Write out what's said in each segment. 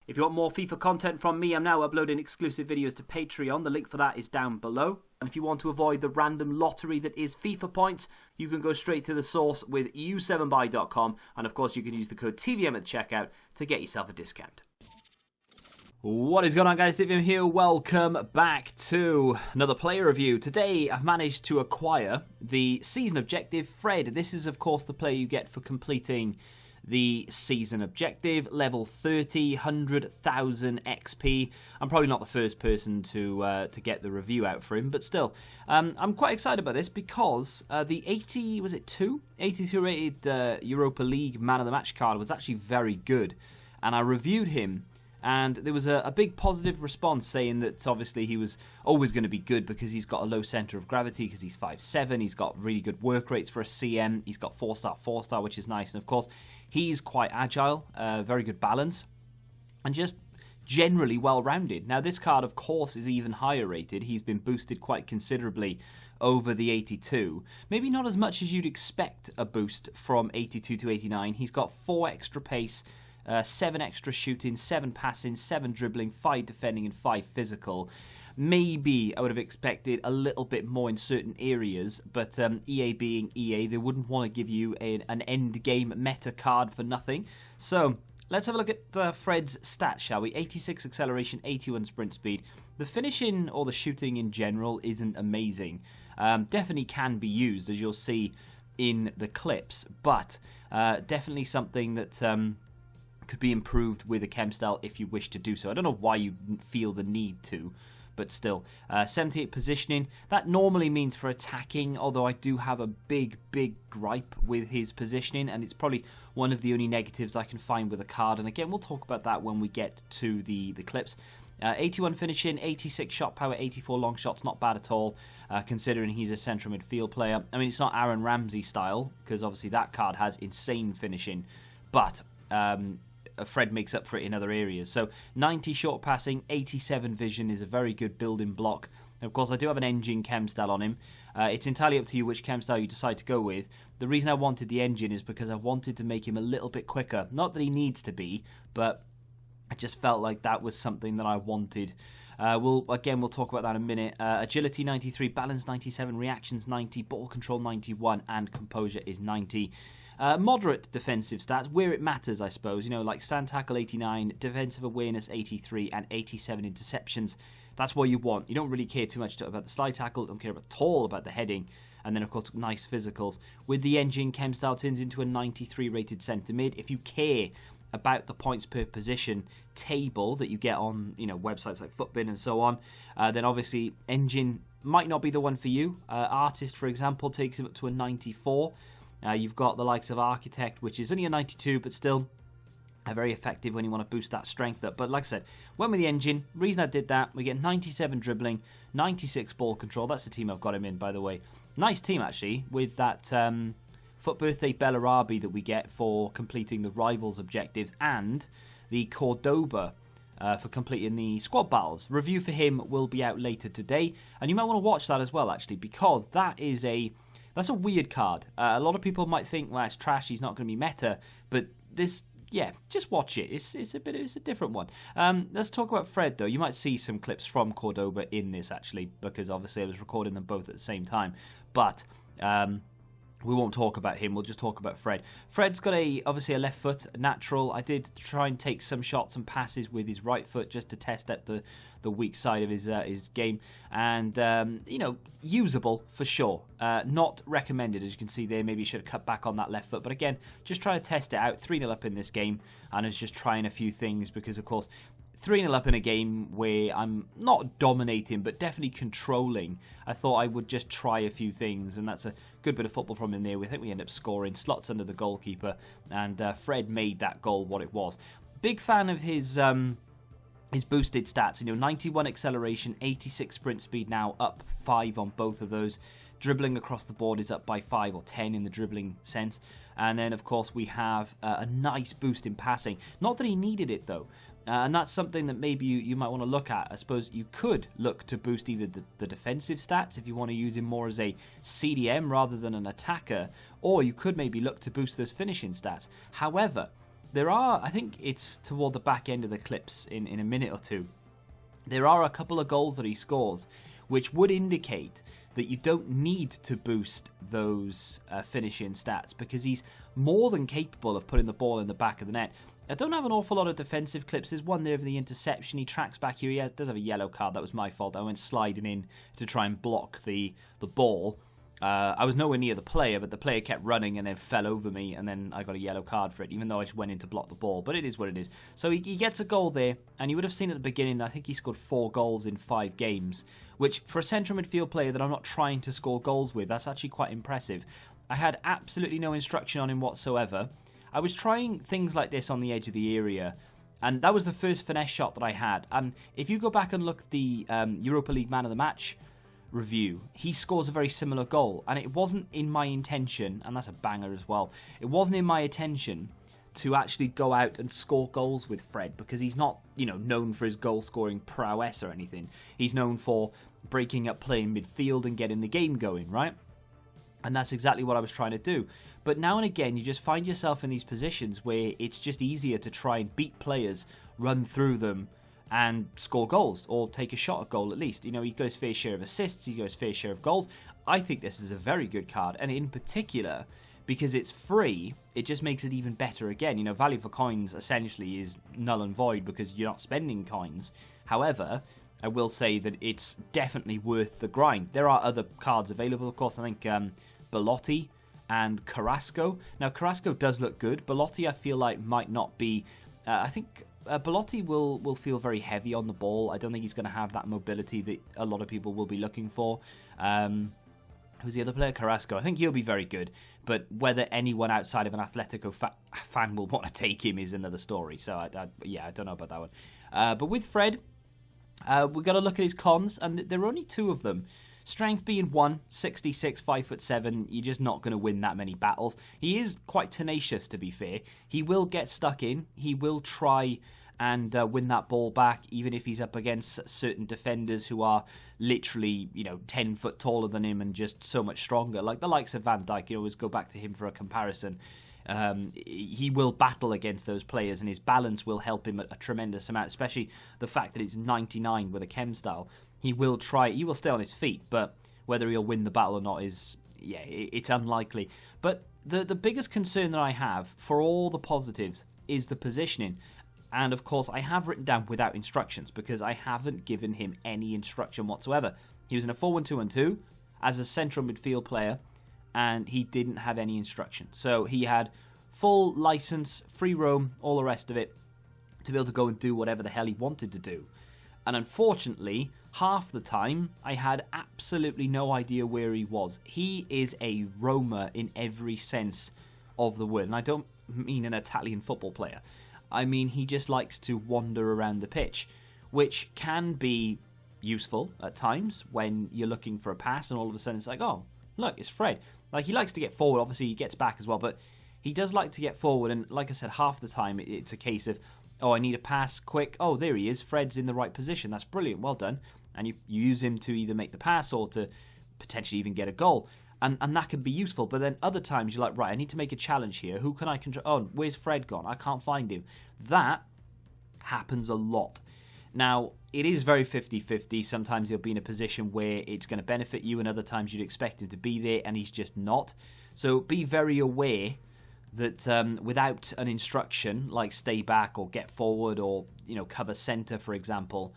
If you want more FIFA content from me, I'm now uploading exclusive videos to Patreon. The link for that is down below. And if you want to avoid the random lottery that is FIFA points, you can go straight to the source with u7buy.com. And of course, you can use the code TVM at checkout to get yourself a discount. What is going on, guys? TVM here. Welcome back to another player review. Today, I've managed to acquire the season objective, Fred. This is, of course, the player you get for completing the season objective, level 30, 100,000 XP. I'm probably not the first person to get the review out for him, but still, I'm quite excited about this because the 82 rated Europa League Man of the Match card was actually very good, and I reviewed him. And there was a big positive response saying that obviously he was always going to be good because he's got a low centre of gravity because he's 5'7", he's got really good work rates for a CM, he's got 4-star, which is nice. And of course, he's quite agile, very good balance, and just generally well-rounded. Now this card, of course, is even higher rated. He's been boosted quite considerably over the 82. Maybe not as much as you'd expect a boost from 82 to 89. He's got 4 extra pace, 7 extra shooting, 7 passing, 7 dribbling, 5 defending, and 5 physical. Maybe I would have expected a little bit more in certain areas, but EA being EA, they wouldn't want to give you an end-game meta card for nothing. So let's have a look at Fred's stats, shall we? 86 acceleration, 81 sprint speed. The finishing or the shooting in general isn't amazing. Definitely can be used, as you'll see in the clips, but definitely something that could be improved with a chem style if you wish to do so. I don't know why you feel the need to, but still. 78 positioning, that normally means for attacking, although I do have a big gripe with his positioning, and it's probably one of the only negatives I can find with a card. And again, we'll talk about that when we get to the clips. 81 finishing, 86 shot power, 84 long shots, not bad at all, considering he's a central midfield player. I mean, it's not Aaron Ramsey style, because obviously that card has insane finishing, but Fred makes up for it in other areas. So 90 short passing, 87 vision is a very good building block. And of course, I do have an engine chem style on him. It's entirely up to you which chem style you decide to go with. The reason I wanted the engine is because I wanted to make him a little bit quicker. Not that he needs to be, but I just felt like that was something that I wanted. We'll talk about that in a minute. Agility 93, balance 97, reactions 90, ball control 91, and composure is 90. Moderate defensive stats, where it matters, I suppose. You know, like stand tackle 89, defensive awareness 83, and 87 interceptions. That's what you want. You don't really care too much about the slide tackle, don't care at all about the heading. And then, of course, nice physicals. With the engine, chem style turns into a 93 rated centre mid. If you care about the points per position table that you get on, you know, websites like Footbin and so on, then obviously engine might not be the one for you. Artist, for example, takes him up to a 94. You've got the likes of Architect, which is only a 92, but still very effective when you want to boost that strength up. But like I said, went with the engine. Reason I did that, we get 97 dribbling, 96 ball control. That's the team I've got him in, by the way. Nice team, actually, with that Foot Birthday Bellarabi that we get for completing the Rivals objectives, and the Cordoba for completing the squad battles. Review for him will be out later today, and you might want to watch that as well, actually, because that's a weird card. A lot of people might think, well, it's trash, he's not going to be meta, but this, yeah, just watch it. It's a different one. Let's talk about Fred, though. You might see some clips from Cordoba in this, actually, because obviously I was recording them both at the same time. But we won't talk about him, we'll just talk about Fred. Fred's got obviously a left foot, natural. I did try and take some shots and passes with his right foot just to test out the weak side of his game. And, you know, usable for sure. Not recommended, as you can see there. Maybe you should have cut back on that left foot. But again, just trying to test it out. 3-0 up in this game. And I was just trying a few things because, of course, 3-0 up in a game where I'm not dominating, but definitely controlling. I thought I would just try a few things, and that's a good bit of football from in there. We think we end up scoring, slots under the goalkeeper, and Fred made that goal what it was. Big fan of his boosted stats. You know, 91 acceleration, 86 sprint speed now, up 5 on both of those. Dribbling across the board is up by 5 or 10 in the dribbling sense. And then, of course, we have a nice boost in passing. Not that he needed it, though. And that's something that maybe you might want to look at. I suppose you could look to boost either the defensive stats if you want to use him more as a CDM rather than an attacker, or you could maybe look to boost those finishing stats. However, there are, I think it's toward the back end of the clips in a minute or two, there are a couple of goals that he scores which would indicate that you don't need to boost those finishing stats, because he's more than capable of putting the ball in the back of the net. I don't have an awful lot of defensive clips. There's one there of the interception. He tracks back here. He does have a yellow card. That was my fault. I went sliding in to try and block the ball. I was nowhere near the player, but the player kept running and then fell over me, and then I got a yellow card for it, even though I just went in to block the ball. But it is what it is. So he gets a goal there, and you would have seen at the beginning, I think he scored 4 goals in 5 games, which for a central midfield player that I'm not trying to score goals with, that's actually quite impressive. I had absolutely no instruction on him whatsoever. I was trying things like this on the edge of the area, and that was the first finesse shot that I had. And if you go back and look at the Europa League Man of the Match review, he scores a very similar goal, and it wasn't in my intention, and that's a banger as well, it wasn't in my intention to actually go out and score goals with Fred, because he's not, known for his goal scoring prowess or anything. He's known for breaking up play in midfield and getting the game going, right? And that's exactly what I was trying to do. But now and again, you just find yourself in these positions where it's just easier to try and beat players, run through them, and score goals, or take a shot at goal at least. He goes fair share of assists, he goes fair share of goals. I think this is a very good card, and in particular, because it's free, it just makes it even better again. Value for coins essentially is null and void because you're not spending coins. However, I will say that it's definitely worth the grind. There are other cards available, of course. I think Belotti and Carrasco. Now, Carrasco does look good. Belotti, I feel like, might not be... I think Belotti will feel very heavy on the ball. I don't think he's going to have that mobility that a lot of people will be looking for. Who's the other player? Carrasco. I think he'll be very good, but whether anyone outside of an Atletico fan will want to take him is another story. So, I don't know about that one. But with Fred, we've got to look at his cons, and there are only 2 of them. Strength being 1, 66, 5'7", you're just not going to win that many battles. He is quite tenacious, to be fair. He will get stuck in. He will try and win that ball back, even if he's up against certain defenders who are literally, 10 foot taller than him and just so much stronger. Like the likes of Van Dijk, you always go back to him for a comparison. He will battle against those players, and his balance will help him a tremendous amount, especially the fact that it's 99 with a chem style. He will stay on his feet, but whether he'll win the battle or not is, it's unlikely. But the biggest concern that I have for all the positives is the positioning. And of course, I have written down without instructions because I haven't given him any instruction whatsoever. He was in a 4-1-2-1-2 as a central midfield player, and he didn't have any instruction. So he had full license, free roam, all the rest of it, to be able to go and do whatever the hell he wanted to do. And unfortunately, half the time, I had absolutely no idea where he was. He is a roamer in every sense of the word. And I don't mean an Italian football player. I mean, he just likes to wander around the pitch, which can be useful at times when you're looking for a pass and all of a sudden it's like, oh, look, it's Fred. Like, he likes to get forward. Obviously, he gets back as well, but he does like to get forward. And like I said, half the time, it's a case of, oh, I need a pass quick. Oh, there he is. Fred's in the right position. That's brilliant. Well done. And you use him to either make the pass or to potentially even get a goal. And that can be useful. But then other times you're like, right, I need to make a challenge here. Who can I control? Oh, where's Fred gone? I can't find him. That happens a lot. Now, it is very 50-50. Sometimes he'll be in a position where it's going to benefit you, and other times you'd expect him to be there, and he's just not. So be very aware that without an instruction, like stay back or get forward or, cover centre, for example,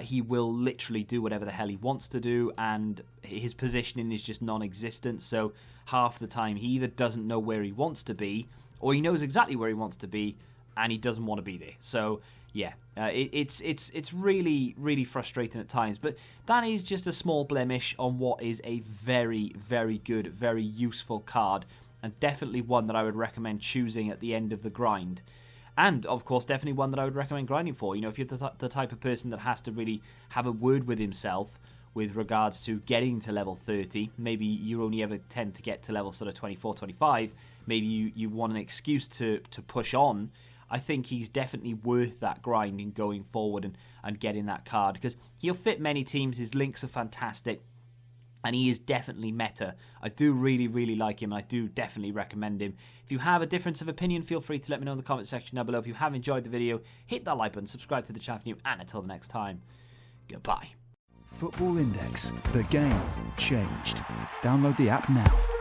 he will literally do whatever the hell he wants to do, and his positioning is just non-existent. So half the time he either doesn't know where he wants to be, or he knows exactly where he wants to be, and he doesn't want to be there. So yeah, it's really, really frustrating at times. But that is just a small blemish on what is a very, very good, very useful card, and definitely one that I would recommend choosing at the end of the grind. And, of course, definitely one that I would recommend grinding for. If you're the type of person that has to really have a word with himself with regards to getting to level 30, maybe you only ever tend to get to level sort of 24, 25, maybe you want an excuse to push on, I think he's definitely worth that grind in going forward and getting that card, because he'll fit many teams. His links are fantastic. and he is definitely meta. I do really, really like him, and I do definitely recommend him. If you have a difference of opinion, feel free to let me know in the comment section down below. If you have enjoyed the video, hit that like button, subscribe to the channel for new, and until the next time, goodbye. Football Index. The game changed. Download the app now.